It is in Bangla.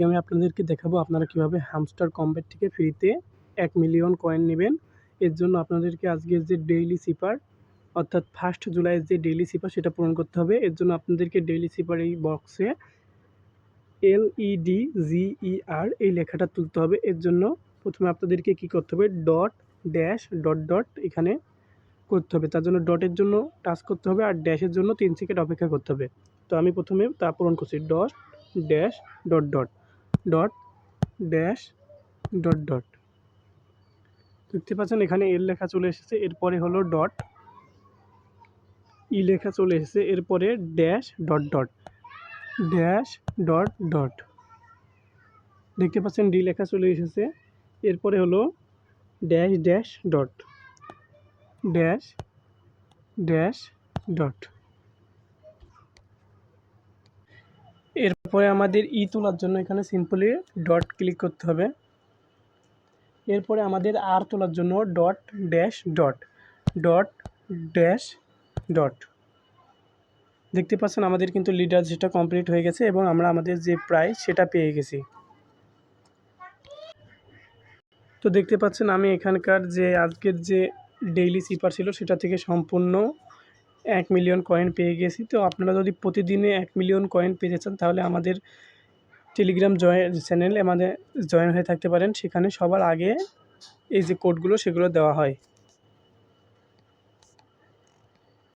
আজকে আমি আপনাদেরকে দেখাবো আপনারা কীভাবে হামস্টার কম্ব্যাট থেকে ফ্রিতে 1 মিলিয়ন কয়েন নেবেন। এর জন্য আপনাদেরকে আজকের যে ডেইলি সিপার অর্থাৎ 1 জুলাইয়ের যে ডেইলি সিপার সেটা পূরণ করতে হবে। এর জন্য আপনাদেরকে ডেইলি সিপার এই বক্সে LEDGER এই লেখাটা তুলতে হবে। এর জন্য প্রথমে আপনাদেরকে কী করতে হবে, ডট ড্যাশ ডট ডট এখানে করতে হবে। তার জন্য ডটের জন্য টাচ করতে হবে আর ড্যাশের জন্য 3 সেকেন্ড অপেক্ষা করতে হবে। তো আমি প্রথমে তা পূরণ করছি, dot dash dot dot dot dash dot dot. দেখতে পাচ্ছেন এখানে এল লেখা চলে এসেছে, এরপরে হলো ডট, ই লেখা চলে এসেছে, এরপরে dash dot dot dash dot dot. দেখতে পাচ্ছেন ডি লেখা চলে এসেছে, এরপরে হলো dash dash dot dash dash dot. এরপরে আমাদের ই তোলার জন্য এখানে সিম্পলি ডট ক্লিক করতে হবে। এরপরে আমাদের আর তোলার জন্য dot dash dot dot dash dot. দেখতে পাচ্ছেন আমাদের কিন্তু লিডার যেটা কমপ্লিট হয়ে গেছে এবং আমরা আমাদের যে প্রাইস সেটা পেয়ে গেছি। তো দেখতে পাচ্ছেন আমি এখানকার যে আজকের যে ডেইলি সিপার ছিল সেটা থেকে সম্পূর্ণ 1 মিলিয়ন কয়েন পেয়ে গেছি। তো আপনারা যদি প্রতিদিনে 1 মিলিয়ন কয়েন পেতে চান তাহলে আমাদের টেলিগ্রাম চ্যানেলে আমাদের জয়েন হয়ে থাকতে পারেন। সেখানে সবার আগে এই যে কোডগুলো সেগুলো দেওয়া হয়।